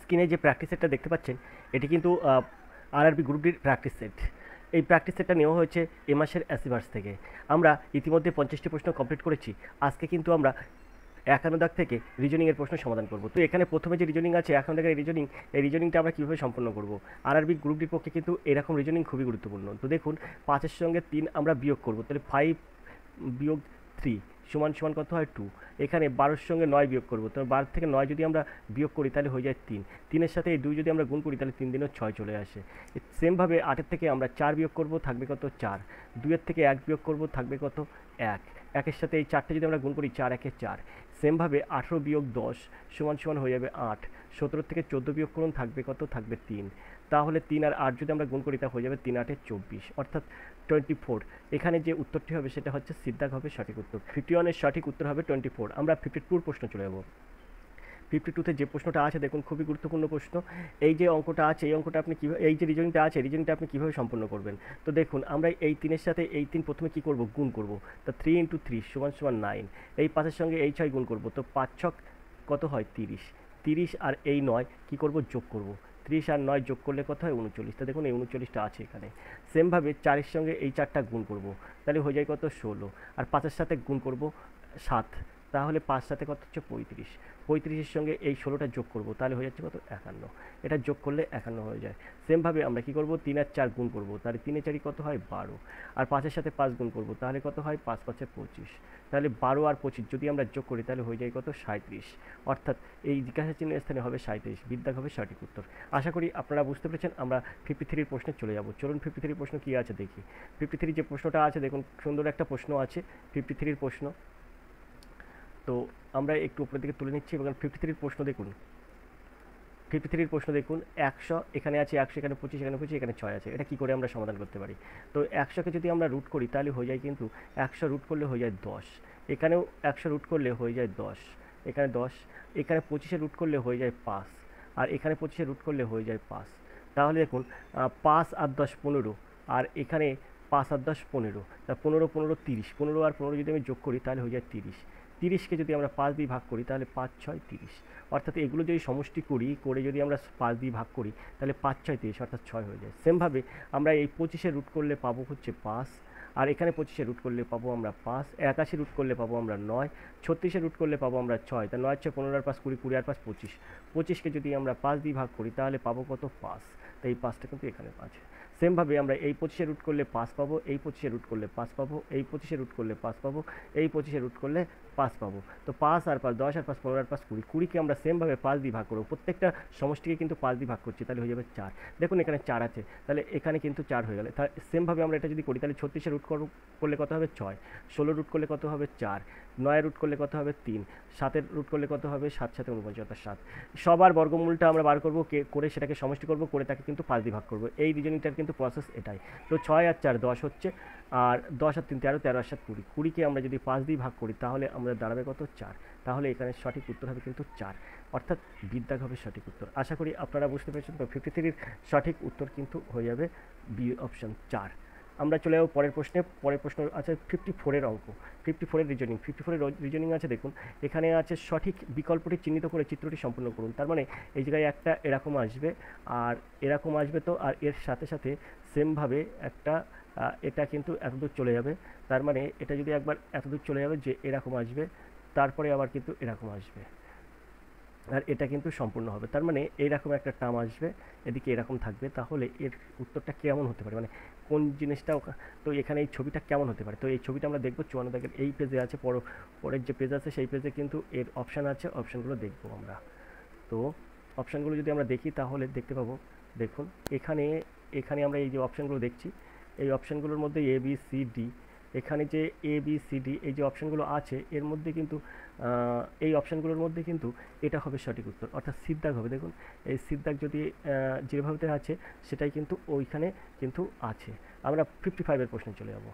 স্ক্রিনে যে প্র্যাকটিস সেটটা দেখতে পাচ্ছেন এটি কিন্তু আরআরবি গ্রুপ ডির প্র্যাকটিস সেট। এই প্র্যাকটিস সেটটা নেওয়া হয়েছে এ মাসের অ্যাসিভার্স থেকে। আমরা ইতিমধ্যে 50টি প্রশ্ন কমপ্লিট করেছি। আজকে কিন্তু আমরা 51 দাগ থেকে রিজনিংয়ের প্রশ্ন সমাধান করব। তো এখানে প্রথমে যে রিজনিং আছে 51 দাগের রিজনিং, এই রিজনিংটা আমরা কীভাবে সম্পন্ন করব। আরআরবি গ্রুপ ডির পক্ষে কিন্তু এরকম রিজনিং খুবই গুরুত্বপূর্ণ। তো দেখুন 5-এর সঙ্গে 3 আমরা বিয়োগ করব, তাহলে 5 বিয়োগ 3 সমান সমান কত হয় 2। এখানে 12-এর সঙ্গে 9 বিয়োগ করব, তো 12 থেকে 9 যদি আমরা বিয়োগ করি তাহলে হয়ে যায় 3। 3-এর সাথে এই 2 যদি আমরা গুণ করি তাহলে 3 দিনও 6 চলে আসে। সেমভাবে 8-এর থেকে আমরা 4 বিয়োগ করব, থাকবে কত 4। 2-এর থেকে 1 বিয়োগ করব, থাকবে কত 1। 1-এর সাথে এই 4টে যদি আমরা গুণ করি 4 1 4। সেমভাবে 18 বিয়োগ 10 সমান সমান হয়ে যাবে 8। 17 থেকে 14 বিয়োগ করুন, থাকবে কত, থাকবে 3। তাহলে 3 আর 8 যদি আমরা গুণ করি তা হয়ে যাবে 3 8 24, অর্থাৎ 24। এখানে যে উত্তরটি হবে সেটা হচ্ছে সিদ্ধাক হবে সঠিক উত্তর। 51-এর সঠিক উত্তর হবে 24। আমরা 52-র প্রশ্ন চলে যাব। 52-তে যে প্রশ্নটা আছে দেখুন খুবই গুরুত্বপূর্ণ প্রশ্ন। এই যে অঙ্কটা আছে এই অঙ্কটা আপনি কীভাবে, এই যে রিজনিংটা আছে রিজনিংটা আপনি কীভাবে সম্পন্ন করবেন। তো দেখুন আমরা এই 3-এর সাথে এই 3 প্রথমে কী করব, গুণ করব। তো 3 × 3 সমান সমান 9। এই 5-এর সঙ্গে এই 6 গুণ করব, তো 5 6 কত হয় 30। 30 আর এই 9 কী করব, যোগ করব। 30 আর 9 যোগ করলে কত হয় 39। তো দেখুন এই 39টা আছে এখানে। সেমভাবে 4-এর সঙ্গে এই 4টা গুণ করব, তাহলে হয়ে যায় কত 16। আর 5-এর সাথে গুণ করব 7, তাহলে 5 সাথে কত হচ্ছে 35। 35-এর সঙ্গে এই 16টা যোগ করব, তাহলে হয়ে যাচ্ছে কত 51। এটা যোগ করলে 51 হয়ে যায়। সেমভাবে আমরা কী করব, 3 আর 4 গুণ করব, তাহলে 3 এ 4 কত হয় 12। আর 5-এর সাথে 5 গুণ করব, তাহলে কত হয় 5 5 25। তাহলে 12 আর 25 যদি আমরা যোগ করি তাহলে হয়ে যায় কত 37। অর্থাৎ এই জিজ্ঞাসা চিহ্নের স্থানে হবে 37। বিদ্যাক হবে সঠিক উত্তর। আশা করি আপনারা বুঝতে পেরেছেন। আমরা 53-র প্রশ্নে চলে যাব। চলুন 53-র প্রশ্ন কী আছে দেখি। 53 যে প্রশ্নটা আছে দেখুন সুন্দর একটা প্রশ্ন আছে 53-র প্রশ্ন। তো আমরা একটু উপরের দিকে তুলে নিচ্ছি এবং 53-র প্রশ্ন দেখুন। 53-র প্রশ্ন দেখুন 100 এখানে আছে, 100 এখানে 25 এখানে 25 এখানে 6 আছে। এটা কী করে আমরা সমাধান করতে পারি। তো 100-কে যদি আমরা রুট করি তাহলে হয়ে যায় কিন্তু 100 রুট করলে হয়ে যায় 10। এখানেও 100 রুট করলে হয়ে যায় 10, এখানে 10। এখানে 25-এ রুট করলে হয়ে যায় 5, আর এখানে 25-এ রুট করলে হয়ে যায় 5। তাহলে দেখুন 5 আর 10 15, আর এখানে 5 আর 10 15, তা 15 15 30। 15 আর 15 যদি আমি যোগ করি তাহলে হয়ে যায় 30। 30-কে যদি আমরা 5 দিয়ে ভাগ করি তাহলে 5 6 30। অর্থাৎ এগুলো যদি সমষ্টি করি, করে যদি আমরা 5 দিয়ে ভাগ করি তাহলে 5 6 30, অর্থাৎ 6 হয়ে যায়। সেমভাবে আমরা এই 25-এ রুট করলে পাবো হচ্ছে 5, আর এখানে 25-এ রুট করলে পাবো আমরা 5, 81 রুট করলে পাবো আমরা 9, 36-এ রুট করলে পাবো আমরা 6। তা 9 6 15 আর 5 20, 20 আর 5 25। 25-কে যদি আমরা 5 দিয়ে ভাগ করি তাহলে পাবো কত 5। তো এই 5টা কিন্তু এখানে 5। সেমভাবে আমরা এই 25-এ রুট করলে 5 পাবো, এই 25-এ রুট করলে 5 পাবো, এই 25-এ রুট করলে 5 পাবো, এই 25-এ রুট করলে 5 পাবো। তো 5 আর 5 10 আর 5 15 আর 5 20। 20-কে আমরা সেমভাবে 5 দিয়ে ভাগ করবো, প্রত্যেকটা সমষ্টিকে কিন্তু 5 দিয়ে ভাগ করছি, তাহলে হয়ে যাবে 4। দেখুন এখানে 4 আছে, তাহলে এখানে কিন্তু 4 হয়ে গেলে। তাহলে সেমভাবে আমরা এটা যদি করি তাহলে 36-এ রুট করলে কত হবে 6, 16 রুট করলে কত হবে 4, 9 রুট করলে কত হবে 3, 7-এর রুট করলে কত হবে 7 7 49, অর্থাৎ 7। সবার বর্গমূলটা আমরা বার করবো, করে সেটাকে সমষ্টি করবো, করে তাকে কিন্তু 5 দিয়ে ভাগ করবো। এই রিজনিংটার কিন্তু প্রসেস এটাই। তো 6 আর 4 10 হচ্ছে, আর 10 আর 3 13, 13 আর 7 20। 20-কে আমরা যদি 5 দিয়ে ভাগ করি তাহলে আমাদের দাঁড়াবে কত 4। তাহলে এখানে সঠিক উত্তর হবে কিন্তু 4, অর্থাৎ বিদ্যাক হবে সঠিক উত্তর। আশা করি আপনারা বুঝতে পেরেছেন। তো 53-র সঠিক উত্তর কিন্তু হয়ে যাবে বি অপশন 4। আমরা চলে যাবো পরের প্রশ্নে। পরের প্রশ্ন আছে 54-এর অঙ্ক, 54-এর রিজনিং। 54-এর রিজনিং আছে দেখুন, এখানে আছে সঠিক বিকল্পটি চিহ্নিত করে চিত্রটি সম্পূর্ণ করুন। তার মানে এই জায়গায় একটা এরকম আসবে, আর এরকম আসবে, তো আর এর সাথে সাথে সেমভাবে একটা এটা কিন্তু এতদূর চলে যাবে। তার মানে এটা যদি একবার এতদূর চলে যাবে যে এরকম আসবে, তারপরে আবার কিন্তু এরকম আসবে, আর এটা কিন্তু সম্পূর্ণ হবে। তার মানে এইরকম একটা টার্ম আসবে, এদিকে এরকম থাকবে। তাহলে এর উত্তরটা কেমন হতে পারে, মানে কোন জিনিসটা, তো এখানে এই ছবিটা কেমন হতে পারে। তো এই ছবিটা আমরা দেখবো 54 দাগের এই পেজে আছে। পরের যে পেজ আছে সেই পেজে কিন্তু এর অপশান আছে, অপশানগুলো দেখবো আমরা। তো অপশানগুলো যদি আমরা দেখি তাহলে দেখতে পাবো, দেখুন এখানে এখানে আমরা এই যে অপশানগুলো দেখছি, এই অপশানগুলোর মধ্যে এ বি সি ডি, এখানে যে এ বি সি ডি এই যে অপশানগুলো আছে এর মধ্যে কিন্তু এই অপশানগুলোর মধ্যে কিন্তু এটা হবে সঠিক উত্তর, অর্থাৎ সিদ্ধাক হবে। দেখুন এই সিদ্ধাক যদি যেভাবে আছে সেটাই কিন্তু ওইখানে কিন্তু আছে। আমরা 55-এর প্রশ্নে চলে যাব।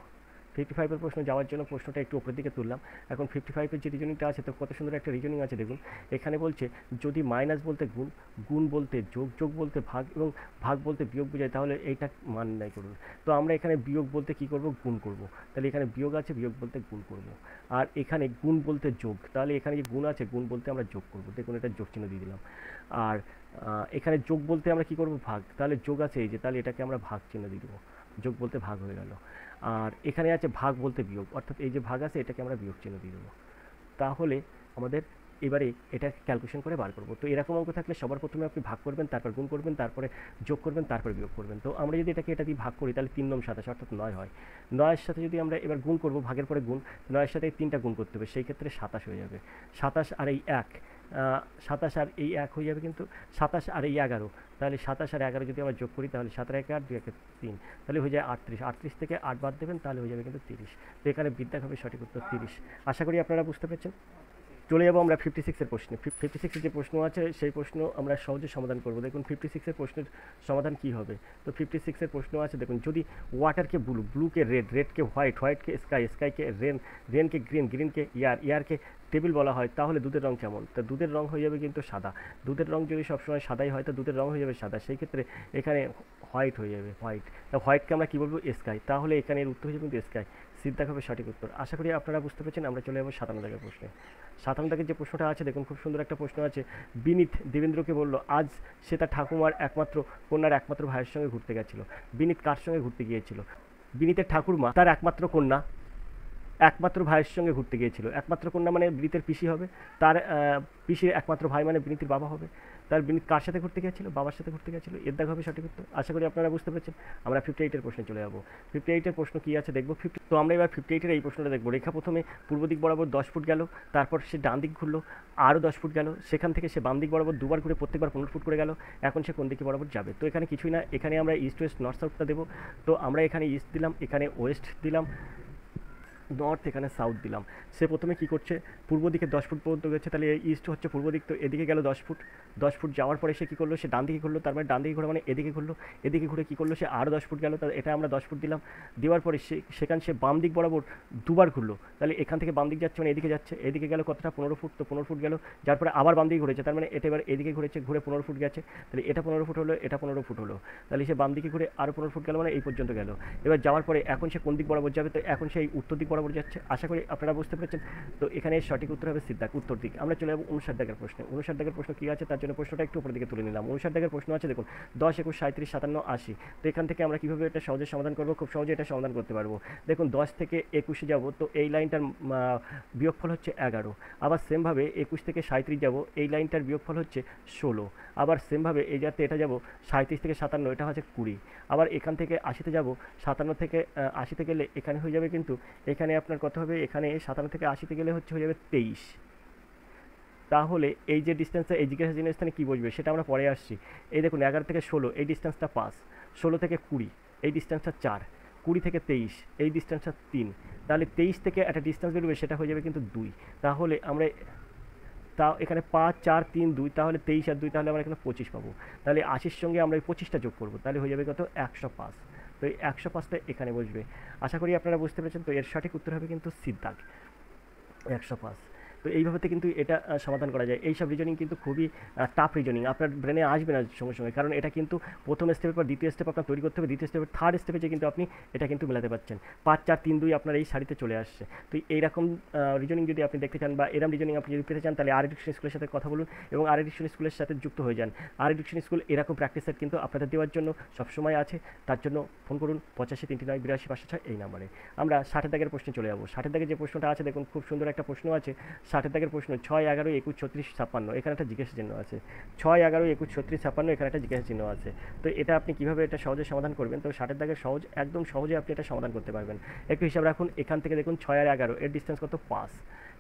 55-এর প্রশ্ন যাওয়ার জন্য প্রশ্নটা একটু উপরের দিকে তুললাম। এখন 55-এর যে রিজনিংটা আছে, তো কত সুন্দর একটা রিজনিং আছে দেখুন। এখানে বলছে যদি মাইনাস বলতে গুণ, গুণ বলতে যোগ, যোগ বলতে ভাগ এবং ভাগ বলতে বিয়োগ বোঝায়, তাহলে এইটা মান নির্ণয় করুন। তো আমরা এখানে বিয়োগ বলতে কি করব, গুণ করব। তাহলে এখানে বিয়োগ আছে, বিয়োগ বলতে গুণ করব। আর এখানে গুণ বলতে যোগ, তাহলে এখানে যে গুণ আছে, গুণ বলতে আমরা যোগ করব। দেখুন এটা যোগ চিহ্ন দিয়ে দিলাম। আর এখানে যোগ বলতে আমরা কি করব, ভাগ, তাহলে যোগ আছে এই যে, তাহলে এটাকে আমরা ভাগ চিহ্ন দিয়ে দেবো। যোগ বলতে ভাগ হয়ে গেল। আর এখানে আছে ভাগ বলতে বিয়োগ, অর্থাৎ এই যে ভাগ আছে এটাকে আমরা বিয়োগ চিহ্ন দিয়ে দেবো। তাহলে আমাদের এবারে এটা ক্যালকুলেশন করে বার করব। তো এরকম অঙ্ক থাকলে সবার প্রথমে আপনি ভাগ করবেন, তারপর গুণ করবেন, তারপরে যোগ করবেন, তারপর বিয়োগ করবেন। তো আমরা যদি এটাকে এটা দিয়ে ভাগ করি, তাহলে 3 9 27 অর্থাৎ 9 হয়। 9-এর সাথে যদি আমরা এবার গুণ করব, ভাগের পরে গুণ, 9-এর সাথে 3টা গুণ করতে হবে, সেই ক্ষেত্রে 27 হয়ে যাবে। 27 আর এই 1, 27 আর এই 1 হয়ে যাবে, কিন্তু 27 আর এই 11, তাহলে 27 আর 11 যদি আমরা যোগ করি, তাহলে 7 আর 1 8, 2 1 3, তাহলে হয়ে যায় 38। 38 থেকে 8 বাদ দেবেন, তাহলে হয়ে যাবে কিন্তু 30। তো এখানে বিদ্যা হবে সঠিক উত্তর 30। আশা করি আপনারা বুঝতে পেরেছেন। চলে যাবো আমরা 56-এর প্রশ্নে। 56-এর যে প্রশ্ন আছে সেই প্রশ্ন আমরা সহজে সমাধান করব। দেখুন 56-এর প্রশ্নের সমাধান কি হবে। তো 56-এর প্রশ্ন আছে দেখুন, যদি ওয়াটারকে ব্লু, ব্লুকে রেড, রেডকে হোয়াইট, হোয়াইটকে স্কাই, স্কাইকে রেন, রেনকে গ্রিন, গ্রিনকে ইয়ার, ইয়ারকে টেবিল বলা হয়, তাহলে দুধের রং কেমন? তো দুধের রং হয়ে যাবে কিন্তু সাদা। দুধের রং যদি সবসময় সাদাই হয়, তো দুধের রং হয়ে যাবে সাদা। সেই ক্ষেত্রে এখানে হোয়াইট হয়ে যাবে, হোয়াইট। তো হোয়াইটকে আমরা কী বলবো, স্কাই। তাহলে এখানে এর উত্তর হয়ে যাবে কিন্তু স্কাই। সিদ্ধাক হবে সঠিক উত্তর। আশা করি আপনারা বুঝতে পেরেছেন। আমরা চলে যাবো 57 দাগের প্রশ্নে। 57 দাগের যে প্রশ্নটা আছে দেখুন, খুব সুন্দর একটা প্রশ্ন আছে। বিনীত দেবেন্দ্রকে বলল আজ সে তার ঠাকুমার একমাত্র কন্যার একমাত্র ভাইয়ের সঙ্গে ঘুরতে গেছিল। বিনীত কার সঙ্গে ঘুরতে গিয়েছিল? বিনীতের ঠাকুরমা তার একমাত্র কন্যা একমাত্র ভাইয়ের সঙ্গে ঘুরতে গিয়েছিল। একমাত্র কন্যা মানে বিনীতের পিসি হবে, তার পিসির একমাত্র ভাই মানে বিনীতের বাবা হবে। তার বিনীত কার সাথে ঘুরতে গিয়েছিল? বাবার সাথে ঘুরতে গিয়েছিল। এর দাগ হবে সঠিক উত্তর। আশা করি আপনারা বুঝতে পেরেছেন। আমরা 58-এর প্রশ্নে চলে যাবো। 58-এর প্রশ্ন কী আছে দেখবো। তো আমরা এবার 58-এর এই প্রশ্নটা দেখবো। রেখা প্রথমে পূর্ব দিক বরাবর 10 ফুট গেল, তারপর সে ডান দিক ঘুরলো, আরও 10 ফুট গেল, সেখান থেকে সে বাম দিক বরাবর দুবার ঘুরে প্রত্যেকবার 15 ফুট করে গেল। এখন সে কোন দিকে বরাবর যাবে? তো এখানে কিছুই না, এখানে আমরা ইস্ট ওয়েস্ট নর্থ সাউথটা দেবো। তো আমরা এখানে ইস্ট দিলাম, এখানে ওয়েস্ট দিলাম, নর্থ, এখানে সাউথ দিলাম। সে প্রথমে কি করছে, পূর্ব দিকে 10 ফুট পর্যন্ত গেছে, তাহলে ইস্ট হচ্ছে পূর্ব দিক, তো এদিকে গেল 10 ফুট। 10 ফুট যাওয়ার পরে সে কী করলো, সে ডান দিকে ঘুরলো, তার মানে ডান দিকে ঘোরা মানে এদিকে ঘুরলো, এদিকে ঘুরে কী করলো, সে আরও 10 ফুট গেল, তাহলে এটা আমরা 10 ফুট দিলাম। দেওয়ার পরে সেখানে সে বাম দিক বরাবর দুবার ঘুরলো, তাহলে এখান থেকে বাম দিক যাচ্ছে মানে এদিকে যাচ্ছে, এদিকে গেল কতটা, 15 ফুট, তো 15 ফুট গেল, যার পরে আবার বাম দিকে ঘুরেছে, তার মানে এটা এবার এদিকে ঘুরেছে, ঘুরে 15 ফুট গেছে, তাহলে এটা 15 ফুট হলো, এটা 15 ফুট হলো, তাহলে সে বাম দিকে ঘুরে আরও 15 ফুট গেল, মানে এই পর্যন্ত গেল। এবার যাওয়ার পরে এখন সে কোন দিক বরাবর যাবে, তো এখন সেই উত্তর দিক বরাবর যাচ্ছে। আশা করি আপনারা বুঝতে পেরেছেন। তো এখানে সঠিক উত্তর হবে সিদ্ধাক, উত্তর দিক। আমরা চলে যাবো 59 দাগের প্রশ্নে। 59 দাগের প্রশ্ন কী আছে, তার জন্য প্রশ্নটা একটু উপরের দিকে তুলে নিলাম। 59 দাগের প্রশ্ন আছে দেখুন, 10 21 37 57 80। তো এখান থেকে আমরা কীভাবে এটা সহজে সমাধান করবো, খুব সহজে এটা সমাধান করতে পারবো। দেখুন 10 থেকে 21-এ যাবো, তো এই লাইনটার বিয়োগফল হচ্ছে 11। আবার সেমভাবে 21 থেকে 37 যাবো, এই লাইনটার বিয়োগফল হচ্ছে 16। আবার সেমভাবে এই যাতে এটা যাবো 37 থেকে 57, এটা হচ্ছে 20। আবার এখান থেকে 80-তে যাবো, 57 থেকে 80-তে গেলে এখানে হয়ে যাবে কিন্তু, এখানে আপনার কত হবে, এখানে 57 থেকে 80-তে গেলে হয়ে যাবে 23। তাহলে এই যে ডিস্টেন্সটা, এই জিজ্ঞাসা চিহ্নের স্থানে কী বসবে সেটা আমরা পরে আসছি। এই দেখুন 11 থেকে 16 এই ডিস্টেন্সটা 5, 16 থেকে 20 এই ডিস্টেন্সটা 4, 20 থেকে 23 এই ডিস্টেন্সটা 3, তাহলে 23 থেকে একটা ডিস্টেন্স বেরোবে সেটা হয়ে যাবে কিন্তু 2। তাহলে আমরা এখানে 5 4 3 2, তাহলে 23 আর 2, তাহলে আমরা এখানে 25 পাবো। তাহলে 80-র সঙ্গে আমরা এই 25টা যোগ করবো, তাহলে হয়ে যাবে কত, 105। তো এই 105টা এখানে বসবে। আশা করি আপনারা বুঝতে পেরেছেন। তো এর সঠিক উত্তর হবে কিন্তু সিদ্ধাক, 105। তো এইভাবে কিন্তু এটা সমাধান করা যায়। এইসব রিজনিং কিন্তু খুবই টাফ রিজনিং, আপনার ব্রেনে আসবে না সঙ্গে সঙ্গে, কারণ এটা কিন্তু প্রথম স্টেপের পর দ্বিতীয় স্টেপ আপনার তৈরি করতে হবে, দ্বিতীয় স্টেপের থার্ড স্টেপে যে কিন্তু আপনি এটা কিন্তু মেলাতে পারছেন। 5 4 3 2 আপনার এই সারিতে চলে আসছে। তো এইরকম রিজনিং যদি আপনি দেখতে চান বা এরকম রিজনিং আপনি যদি পেতে চান, তাহলে আর এডুকেশন স্কুলের সাথে কথা বলুন এবং আর এডুকেশন স্কুলের সাথে যুক্ত হয়ে যান। আর এডুকেশন স্কুল এরকম প্র্যাকটিস সেট কিন্তু আপনাদের দেওয়ার জন্য সবসময় আছে। তার জন্য ফোন করুন 85 39 82 506 এই নাম্বারে। আমরা 60 দাগের প্রশ্নে চলে যাবো। 60 দাগের যে প্রশ্নটা আছে দেখুন, খুব সুন্দর একটা প্রশ্ন আছে। 60 দাগের প্রশ্ন, 6 11 21 36 56, এখানে একটা জিজ্ঞাসা চিহ্ন আছে। 6 11 21 36 56, এখানে একটা জিজ্ঞাসা চিহ্ন আছে। তো এটা আপনি কীভাবে এটা সহজে সমাধান করবেন? তো 60 দাগের সহজ, একদম সহজে আপনি এটা সমাধান করতে পারবেন। একটু হিসাব রাখুন, এখান থেকে দেখুন 6 আর 11 এর ডিস্টেন্স কত, 5।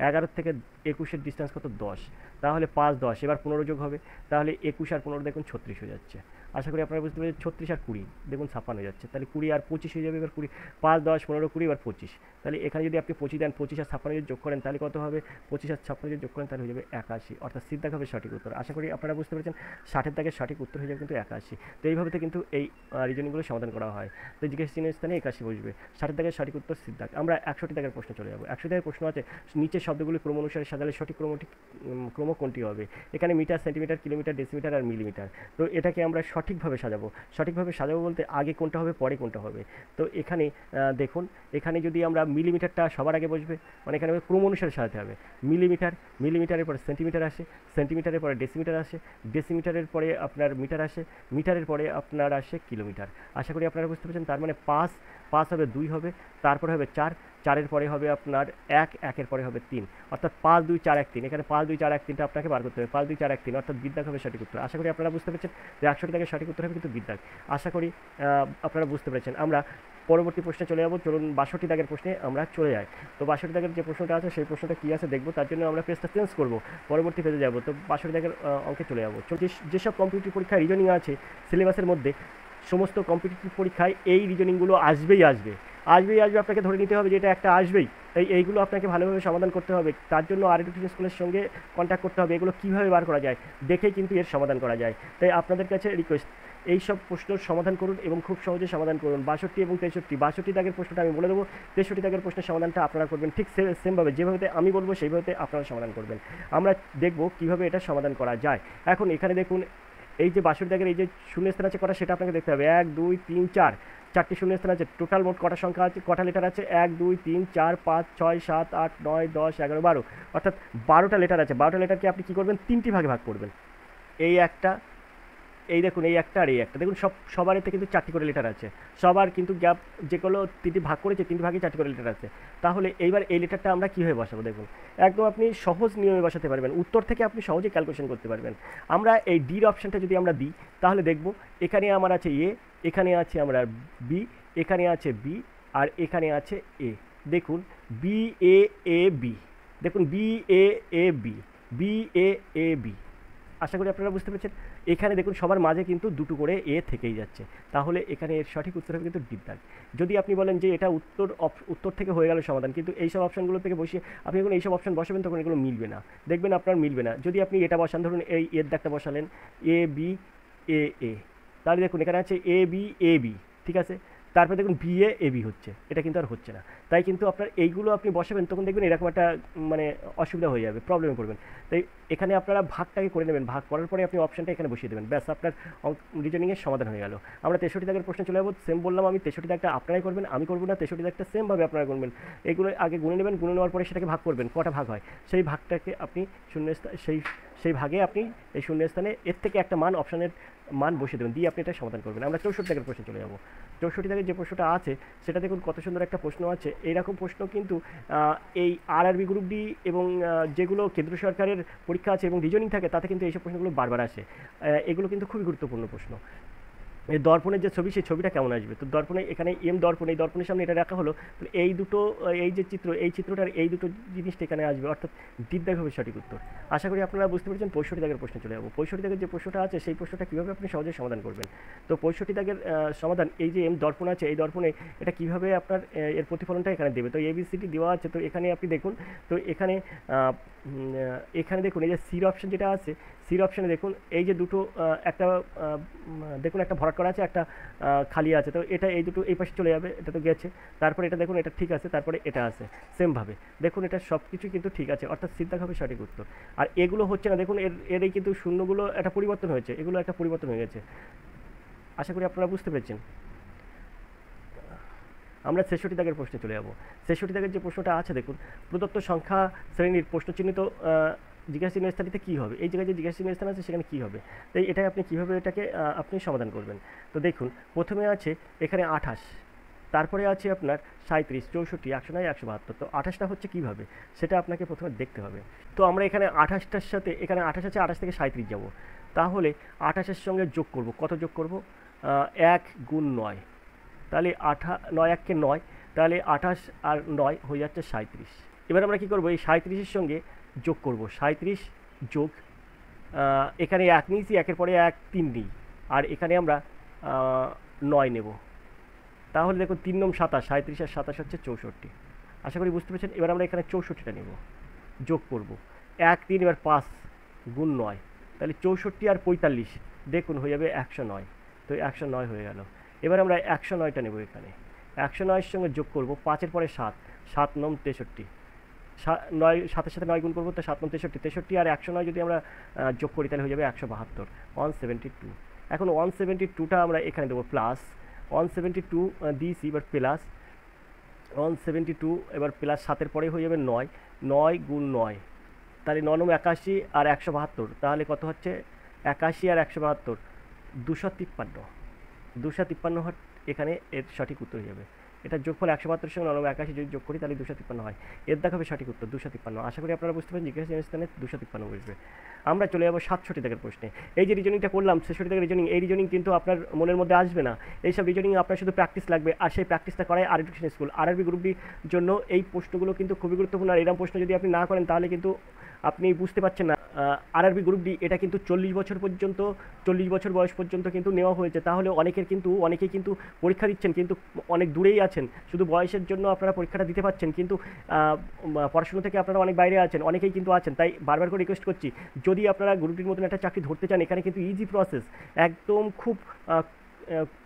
11 থেকে 21-এর ডিস্টেন্স কত, 10। তাহলে 5 10, এবার 15 যোগ হবে, তাহলে 21 আর 15 দেখুন 36 হয়ে যাচ্ছে। আশা করি আপনারা বুঝতে পেরেছেন। 36 আর 20 দেখুন 56 হয়ে যাচ্ছে, তাহলে 20 আর 25 হয়ে যাবে। এবার 20 5 10 15 20 এবার 25, তাহলে এখানে যদি আপনি 25 দেন, 25 আর 56 যদি যোগ করেন তাহলে কত হবে, 25 আর 56 যদি যোগ করেন তাহলে হয়ে যাবে 81, অর্থাৎ সির দাগ হবে সঠিক উত্তর। আশা করি আপনারা বুঝতে পেরেছেন 60-এর দাগের সঠিক উত্তর হয়ে যাবে কিন্তু 81। তো এইভাবে কিন্তু এই রিজনিংগুলো সমাধান করা হয়। তো জিজ্ঞাসা চিহ্নের স্থানে 81 বসবে। 60-এর দাগের সঠিক উত্তর সির দাগ। আমরা 61 দাগের প্রশ্ন চলে যাবো। 61 দাগের প্রশ্ন আছে নিচের শব্দগুলি ক্রম অনুসারে সাজালে সঠিক ক্রম কোনটি হবে। এখানে মিটার, সেন্টিমিটার, কিলোমিটার, ডেসিমিটার আর মিলিমিটার। তো এটাকে আমরা সঠিকভাবে সাজাবো। সঠিকভাবে সাজাবো বলতে আগে কোনটা হবে পরে কোনটা হবে। তো এখানে দেখুন, এখানে যদি আমরা মিলিমিটারটা সবার আগে বসবে, মানে এখানে ক্রম অনুসারে সাজাতে হবে। মিলিমিটারের পরে সেন্টিমিটার আসে, সেন্টিমিটারের পরে ডেসিমিটার আসে, ডেসিমিটারের পরে আপনার মিটার আসে, মিটারের পরে আপনার আসে কিলোমিটার। আশা করি আপনারা বুঝতে পেরেছেন। তার মানে 5 হবে, 2 হবে, তারপরে হবে 4, 4-এর পরে হবে আপনার 1, 1-এর পরে হবে 3, অর্থাৎ 5 2 4 1 3। এখানে 5 2 4 1 3টা আপনাকে বার করতে হবে। 5 2 4 1 3 অর্থাৎ বিদ্যাগ হবে সঠিক উত্তর। আশা করি আপনারা বুঝতে পেরেছেন যে 61 দাগের সঠিক উত্তর হবে কিন্তু বিদ্যাগ। আশা করি আপনারা বুঝতে পেরেছেন। আমরা পরবর্তী প্রশ্নে চলে যাবো। চলুন 62 দাগের প্রশ্নে আমরা চলে যাই। তো 62 দাগের যে প্রশ্নটা আছে সেই প্রশ্নটা কী আছে দেখবো, তার জন্য আমরা পেজটা চেঞ্জ করবো, পরবর্তী পেজে যাবো। তো 62 দাগের অঙ্কে চলে যাবো। যেসব কম্পিটিটিভ পরীক্ষায় রিজনিং আছে সিলেবাসের মধ্যে, সমস্ত কম্পিটিটিভ পরীক্ষায় এই রিজনিংগুলো আসবে। আপনাকে ধরে নিতে হবে যে এটা একটা আসবেই। এইগুলো আপনাকে ভালোভাবে সমাধান করতে হবে। তার জন্য আর এডুকেশন স্কুলের সঙ্গে কন্ট্যাক্ট করতে হবে। এগুলো কীভাবে বার করা যায় দেখেই কিন্তু এর সমাধান করা যায়। তাই আপনাদের কাছে রিকোয়েস্ট, এই সব প্রশ্নের সমাধান করুন এবং খুব সহজে সমাধান করুন। 62 এবং 63, 62 দাগের প্রশ্নটা আমি বলে দেবো, 63 দাগের প্রশ্নের সমাধানটা আপনারা করবেন ঠিক সেমভাবে, যেভাবে আমি বলবো সেইভাবে আপনারা সমাধান করবেন। আমরা দেখব কীভাবে এটা সমাধান করা যায়। এখন এখানে দেখুন, এই যে 62 দাগের এই যে শূন্যস্থান আছে কটা সেটা আপনাকে দেখতে হবে। 1 2 3 4, 4টি শূন্যস্থান আছে। টোটাল মোট কটা সংখ্যা আছে, কটা লেটার আছে, 1 2 3 4 5 6 7 8 9 10 11 12, অর্থাৎ 12টা লেটার আছে। 12টা লেটারকে আপনি কী করবেন, 3টি ভাগে ভাগ করবেন। এই একটা, এই দেখুন এই একটা আর এই একটা, দেখুন সবার এতে কিন্তু 4টি করে লেটার আছে। সবার কিন্তু গ্যাপ যেগুলো 3টি ভাগ করেছে, 3টি ভাগে 4টি করে লেটার আছে। তাহলে এইবার এই লেটারটা আমরা কীভাবে বসাবো দেখুন, একদম আপনি সহজ নিয়মে বসাতে পারবেন। উত্তর থেকে আপনি সহজে ক্যালকুলেশন করতে পারবেন। আমরা এই ডির অপশানটা যদি আমরা দিই তাহলে দেখব এখানে আমার আছে এ, এখানে আছে আমরা বি, এখানে আছে বি, আর এখানে আছে এ। দেখুন বি এ এ বি, দেখুন B A A B, B A A B. আশা করি আপনারা বুঝতে পেরেছেন। এখানে দেখুন সবার মাঝে কিন্তু দুটো করে এ থেকেই যাচ্ছে, তাহলে এখানে এর সঠিক উত্তর হবে কিন্তু ডিদ্দাগ। যদি আপনি বলেন যে এটা উত্তর থেকে হয়ে গেল সমাধান, কিন্তু এই সব অপশানগুলো থেকে বসিয়ে আপনি যখন এইসব অপশান বসাবেন তখন এগুলো মিলবে না, দেখবেন আপনার মিলবে না। যদি আপনি এটা বসান, ধরুন এই এর দাগটা বসালেন এ বি এ এ, তাহলে দেখুন এখানে আছে এ বি এ বি, ঠিক আছে। তারপরে দেখুন বি এ এ বি হচ্ছে, এটা কিন্তু আর হচ্ছে না। তাই কিন্তু আপনার এইগুলো আপনি বসাবেন তখন দেখবেন এরকম একটা মানে অসুবিধা হয়ে যাবে, প্রবলেমে পড়বেন। তাই এখানে আপনারা ভাগটাকে করে নেবেন, ভাগ করার পরে আপনি অপশানটা এখানে বসিয়ে দেবেন, ব্যাস আপনার রিজনিংয়ের সমাধান হয়ে গেল। আমরা 63 দাগের প্রশ্নে চলে যাবো। সেম বললাম আমি, 63 দাগটা আপনারাই করবেন, আমি করবো না। 63 দাগটা সেমভাবে আপনারা করবেন। এগুলো আগে গুনে নেবেন, গুনে নেওয়ার পরে সেটাকে ভাগ করবেন, কটা ভাগ হয় সেই ভাগটাকে আপনি সেই ভাগে আপনি এই শূন্যস্থানে এর থেকে একটা মান, অপশানের মান বসিয়ে দেবেন, দিয়ে আপনি এটা সমাধান করবেন। আমরা 64 দাগের প্রশ্নে চলে যাবো। 64 দাগের যে প্রশ্নটা আছে সেটা দেখুন কত সুন্দর একটা প্রশ্ন আছে। এইরকম প্রশ্ন কিন্তু এই আরআরবি গ্রুপ ডি এবং যেগুলো কেন্দ্র সরকারের পরীক্ষা আছে এবং রিজনিং থাকে তাতে কিন্তু এইসব প্রশ্নগুলো বারবার আসে। এগুলো কিন্তু খুবই গুরুত্বপূর্ণ প্রশ্ন। এই দর্পণের যে ছবি, সেই ছবিটা কেমন আসবে। তো দর্পণে এখানে এম দর্পণ, এই দর্পণের সামনে এটা রাখা হলো, এই দুটো, এই যে চিত্র, এই চিত্রটার এই দুটো জিনিসটা এখানে আসবে, অর্থাৎ ডিদ্দাগ হবে সঠিক উত্তর। আশা করি আপনারা বুঝতে পেরেছেন। 65 দাগের প্রশ্নে চলে যাবো। 65 দাগের যে প্রশ্নটা আছে সেই প্রশ্নটা কীভাবে আপনি সহজে সমাধান করবেন। তো 65 দাগের সমাধান, এই যে এম দর্পণ আছে, এই দর্পণে এটা কীভাবে আপনার এর প্রতিফলনটা এখানে দেবে। তো এবিসিডি দেওয়া আছে, তো এখানে আপনি দেখুন, তো এখানে দেখুন এই যে সির অপশান যেটা আছে, সির অপশানে দেখুন এই যে দুটো, একটা দেখুন একটা ভরাট করা আছে, একটা খালি আছে। তো এটা এই দুটো এই পাশে চলে যাবে, এটা তো গেছে। তারপরে এটা দেখুন এটা ঠিক আছে, তারপরে এটা আছে সেমভাবে। দেখুন এটা সব কিছু কিন্তু ঠিক আছে, অর্থাৎ সিদ্ধাগ হবে সঠিক উত্তর। আর এগুলো হচ্ছে না, দেখুন এর এই কিন্তু শূন্যগুলো একটা পরিবর্তন হয়েছে, এগুলো একটা পরিবর্তন হয়ে গেছে। আশা করি আপনারা বুঝতে পেরেছেন। আমরা 66 দাগের প্রশ্নে চলে যাব। 66 দাগের যে প্রশ্নটা আছে দেখুন, প্রদত্ত সংখ্যা শ্রেণীর প্রশ্নচিহ্নিত জিজ্ঞাসা চিহ্ন স্থানটিতে কী হবে। এই জায়গায় যে জিজ্ঞাসা চিহ্ন স্থান আছে সেখানে কী হবে, তাই এটাই আপনি কীভাবে এটাকে আপনি সমাধান করবেন। তো দেখুন প্রথমে আছে এখানে 28, তারপরে আছে আপনার 37, 64, 109, 172। তো 28টা হচ্ছে কীভাবে সেটা আপনাকে প্রথমে দেখতে হবে। তো আমরা এখানে 28টার সাথে, এখানে 28 আছে, 28 থেকে 37 যাব, তাহলে 28-এর সঙ্গে যোগ করব, কত যোগ করব, 1 গুণ 9, তাহলে 9 1 কে 9, তাহলে 28 আর 9 হয়ে যাচ্ছে 37। এবার আমরা কী করবো, এই 37-এর সঙ্গে যোগ করব, 37 যোগ, এখানে 1 নিয়েছি, 1-এর পরে 1 3 নিই, আর এখানে আমরা 9 নেব। তাহলে দেখুন 3 9 27, 37 আর 27 হচ্ছে 64। আশা করি বুঝতে পেরেছেন। এবার আমরা এখানে 64টা নেব, যোগ করব 1 3, এবার 5 গুণ 9, তাহলে 64 আর 45 দেখুন হয়ে যাবে 109। তো 109 হয়ে গেল। এবার আমরা 109টা নেব, এখানে 109-এর সঙ্গে যোগ করব 5-এর পরে 7, 7 9 63, 9 7-এর সাথে 9 গুণ করবো, তো 7 9 63, 63 আর 109 যদি আমরা যোগ করি তাহলে হয়ে যাবে 172, 172। এখন 172টা আমরা এখানে দেবো প্লাস 172 দিয়েছি, এবার প্লাস 172, এবার প্লাস 7-এর পরে হয়ে যাবে 9, 9 গুণ 9, তাহলে 9 9 81 আর 172, তাহলে কত হচ্ছে 81 আর 172 253, 253 এখানে এর সঠিক উত্তর হয়ে যাবে। এটা যোগফল 172 সঙ্গে 9 81 যদি যোগ করি তাহলে 253 হয়। এর দেখাবে সঠিক উত্তর 253। আশা করি আপনারা বুঝতে পারেন জিজ্ঞাসা স্থানে 253 বসবে। আমরা চলে যাবো 67 দাগের প্রশ্নে। এই যে রিজনিংটা করলাম 66 দাগের রিজনিং, এই রিজনিং কিন্তু আপনার মনের মধ্যে আসবে না। এইসব রিজনিং আপনার শুধু প্র্যাকটিস লাগবে, আর সেই প্র্যাকটিসটা করায় আর এডুকেশন স্কুল। আরআরবি গ্রুপ ডির জন্য এই প্রশ্নগুলো কিন্তু খুবই গুরুত্বপূর্ণ। আর এরকম প্রশ্ন যদি আপনি না করেন তাহলে কিন্তু আপনি বুঝতে পারছেন না। আরআরবি গ্রুপ ডি এটা কিন্তু 40 বছর পর্যন্ত, 40 বছর বয়স পর্যন্ত কিন্তু নেওয়া হয়েছে। তাহলে অনেকেই কিন্তু পরীক্ষা দিচ্ছেন, কিন্তু অনেক দূরেই আছেন, শুধু বয়সের জন্য আপনারা পরীক্ষাটা দিতে পারছেন, কিন্তু পড়াশুনো থেকে আপনারা অনেক বাইরে আছেন, অনেকেই কিন্তু আছেন। তাই বারবার করে রিকোয়েস্ট করছি, যদি আপনারা গ্রুপ ডির মতন একটা চাকরি ধরতে চান, এখানে কিন্তু ইজি প্রসেস, একদম খুব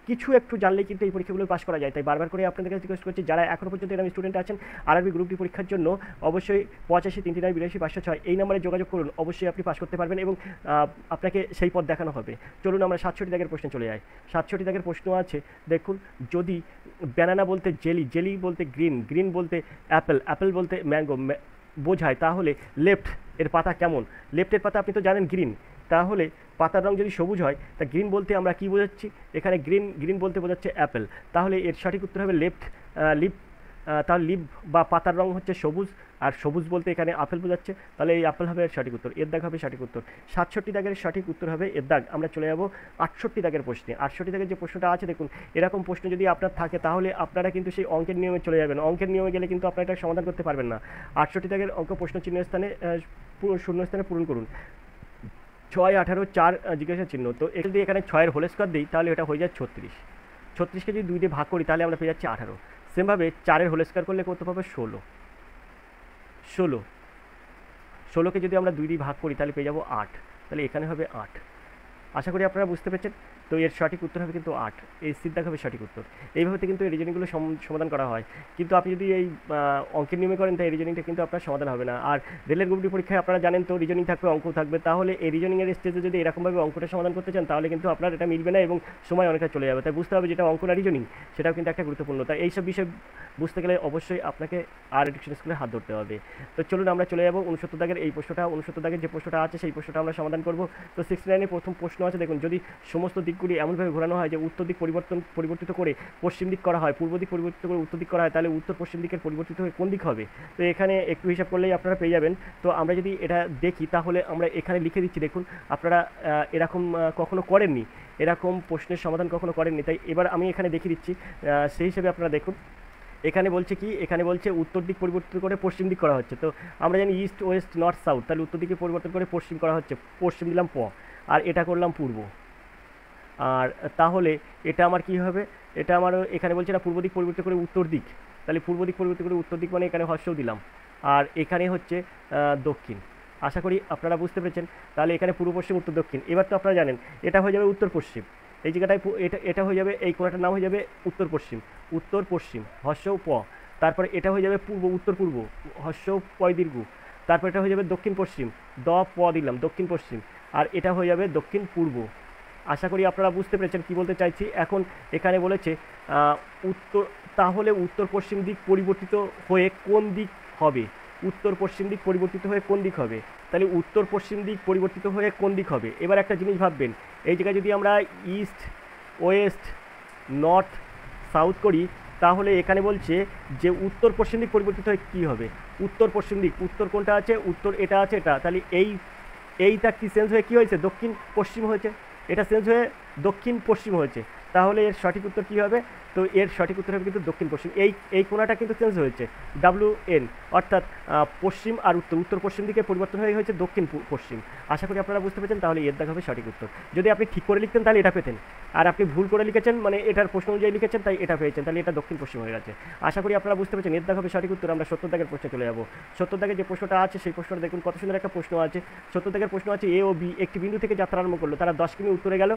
কিছু একটু জানলেই কিন্তু এই পরীক্ষাগুলো পাস করা যায়। তাই বারবার করে আপনাদের কাছে রিকোয়েস্ট করছি, যারা এখনও পর্যন্ত এরকম স্টুডেন্ট আছেন আরআরবি গ্রুপ ডি পরীক্ষার জন্য, অবশ্যই 85 39 82 506 এই নাম্বারে যোগাযোগ করুন। অবশ্যই আপনি পাস করতে পারবেন এবং আপনাকে সেই পথ দেখানো হবে। চলুন আমরা 67 দাগের প্রশ্নে চলে যাই। 67 দাগের প্রশ্ন আছে, দেখুন, যদি ব্যানানা বলতে জেলি, জেলি বলতে গ্রিন, গ্রিন বলতে অ্যাপেল, অ্যাপেল বলতে ম্যাঙ্গো বোঝায়, তাহলে লেফট এর পাতা কেমন? লেফটের পাতা আপনি তো জানেন গ্রিন, তাহলে পাতার রং যদি সবুজ হয় তা গ্রিন বলতে আমরা কি বোঝাচ্ছি? এখানে গ্রিন বলতে বোঝাচ্ছে অ্যাপেল। তাহলে এর সঠিক উত্তর হবে লেফট। লিপ, তাহলে লিপ বা পাতার রং হচ্ছে সবুজ, আর সবুজ বলতে এখানে আপেল বোঝাচ্ছে, তাহলে এই আপেল হবে এর সঠিক উত্তর। এর দাগ হবে সঠিক উত্তর। 67 দাগের সঠিক উত্তর হবে এর দাগ। আমরা চলে যাব 68 দাগের প্রশ্নে। 68 দাগের যে প্রশ্নটা আছে, দেখুন, এরকম প্রশ্ন যদি আপনার থাকে তাহলে আপনারা কিন্তু সেই অঙ্কের নিয়মে চলে যাবেন। অঙ্কের নিয়মে গেলে কিন্তু আপনারা এটা সমাধান করতে পারবেন না। 68 দাগের অঙ্ক প্রশ্ন চিহ্ন স্থানে শূন্যস্থানে পূরণ করুন। 6 18 4 জিজ্ঞাসা চিহ্ন। তো এটা যদি এখানে 6-এর হোল স্কোয়ার দিই তাহলে এটা হয়ে যায় 36। 36কে যদি 2 দিয়ে ভাগ করি তাহলে আমরা পেয়ে যাচ্ছি 18। সেমভাবে 4-এর হোল স্কোয়ার করলে কত পাবে? 16। 16কে যদি আমরা 2 দিয়ে ভাগ করি তাহলে পেয়ে যাবো 8, তাহলে এখানে হবে 8। আশা করি আপনারা বুঝতে পেরেছেন। তো এর সঠিক উত্তর হবে কিন্তু 8, এই সিদ্ধান্ত হবে সঠিক উত্তর। এইভাবে কিন্তু এই রিজনিংগুলো সমাধান করা হয়, কিন্তু আপনি যদি এই অঙ্কের নিয়মে করেন তাই এই রিজনিংটা কিন্তু আপনার সমাধান হবে না। আর রেলের গ্রুপ ডি পরীক্ষায় আপনারা জানেন তো রিজনিং থাকবে, অঙ্ক থাকবে, তাহলে এই রিজনিংয়ের স্টেজে যদি এরকমভাবে অঙ্কটা সমাধান করতে চান তাহলে কিন্তু আপনার এটা মিলবে না এবং সময় অনেকটা চলে যাবে। তাই বুঝতে হবে যেটা অঙ্ক না রিজনিং সেটাও কিন্তু একটা গুরুত্বপূর্ণ। তাই এইসব বিষয় বুঝতে গেলে অবশ্যই আপনাকে আর এডুকেশন স্কুলে হাত ধরতে হবে। তো চলুন আমরা চলে যাবো 69 দাগের এই প্রশ্নটা। 69 দাগের যে প্রশ্নটা আছে সেই প্রশ্নটা আমরা সমাধান করব। তো 69-এর প্রথম প্রশ্ন আছে, দেখুন, যদি সমস্ত দিকগুলি এমনভাবে ঘোরানো হয় যে উত্তর দিক পরিবর্তিত করে পশ্চিম দিক করা হয়, পূর্ব দিক পরিবর্তিত করে উত্তর দিক করা হয়, তাহলে উত্তর পশ্চিম দিকের পরিবর্তিত হয়ে কোন দিক হবে? তো এখানে একটু হিসাব করলেই আপনারা পেয়ে যাবেন। তো আমরা যদি এটা দেখি তাহলে আমরা এখানে লিখে দিচ্ছি, দেখুন, আপনারা এরকম কখনো করেননি, এরকম প্রশ্নের সমাধান কখনো করেননি, তাই এবার আমি এখানে দেখিয়ে দিচ্ছি। সেই হিসেবে আপনারা দেখুন, এখানে বলছে কি, এখানে বলছে উত্তর দিক পরিবর্তন করে পশ্চিম দিক করা হচ্ছে। তো আমরা জানি ইস্ট ওয়েস্ট নর্থ সাউথ, তাহলে উত্তর দিকে পরিবর্তন করে পশ্চিম করা হচ্ছে, পশ্চিম দিলাম প, আর এটা করলাম পূর্ব। আর তাহলে এটা আমার কি হবে? এটা আমার এখানে বলছে না পূর্ব দিক পরিবর্তন করে উত্তর দিক, তাহলে পূর্ব দিক পরিবর্তন করে উত্তর দিক মানে এখানে হর্ষও দিলাম, আর এখানে হচ্ছে দক্ষিণ। আশা করি আপনারা বুঝতে পেরেছেন। তাহলে এখানে পূর্ব পশ্চিম উত্তর দক্ষিণ। এবার তো আপনারা জানেন এটা হয়ে যাবে উত্তর পশ্চিম, এই জায়গাটায় এটা হয়ে যাবে, এই কোণাটার নাম হয়ে যাবে উত্তর পশ্চিম হর্ষও প। তারপরে এটা হয়ে যাবে পূর্ব, উত্তর পূর্ব হর্ষও পয় দীর্ঘ। তারপর এটা হয়ে যাবে দক্ষিণ পশ্চিম, দ প দিলাম, দক্ষিণ পশ্চিম। আর এটা হয়ে যাবে দক্ষিণ পূর্ব। আশা করি আপনারা বুঝতে পেরেছেন কী বলতে চাইছি। এখন এখানে বলেছে উত্তর, তাহলে উত্তর পশ্চিম দিক পরিবর্তিত হয়ে কোন দিক হবে? উত্তর পশ্চিম দিক পরিবর্তিত হয়ে কোন দিক হবে? তাহলে উত্তর পশ্চিম দিক পরিবর্তিত হয়ে কোন দিক হবে? এবার একটা জিনিস ভাববেন, এই জায়গায় যদি আমরা ইস্ট ওয়েস্ট নর্থ সাউথ করি তাহলে এখানে বলছে যে উত্তর পশ্চিম দিক পরিবর্তিত হয়ে কী হবে? উত্তর পশ্চিম দিক, উত্তর কোনটা আছে? উত্তর এটা আছে, এটা, তাহলে এইটা কি চেঞ্জ হয়ে কী হয়েছে? দক্ষিণ পশ্চিম হয়েছে। এটা চেঞ্জ হয়ে দক্ষিণ পশ্চিম হয়েছে। তাহলে এর সঠিক উত্তর কী হবে? তো এর সঠিক উত্তর হবে কিন্তু দক্ষিণ পশ্চিম। এই কোণাটা কিন্তু চেঞ্জ হয়েছে, WN, অর্থাৎ পশ্চিম আর উত্তর, উত্তর পশ্চিম দিকে পরিবর্তন হয়ে হয়েছে দক্ষিণ পশ্চিম। আশা করি আপনারা বুঝতে পেরেছেন। তাহলে এর দাগ হবে সঠিক উত্তর। যদি আপনি ঠিক করে লিখতেন তাহলে এটা পেতেন, আর আপনি ভুল করে লিখেছেন, মানে এটার প্রশ্ন অনুযায়ী লিখেছেন তাই এটা পেয়েছেন, তাহলে এটা দক্ষিণ পশ্চিম হয়ে গেছে। আশা করি আপনারা বুঝতে পেরেছেন। এর দাগ হবে সঠিক উত্তর। আমরা 70 দাগের প্রশ্নে চলে যাবো। 70 দাগের যে প্রশ্নটা আছে সেই প্রশ্নটা দেখুন, কত সুন্দর একটা প্রশ্ন আছে। 70 দাগের প্রশ্ন আছে, এ ও বি একটি বিন্দু থেকে যাত্রা আরম্ভ করলো, তারা 10 কিমি উত্তরে গেল,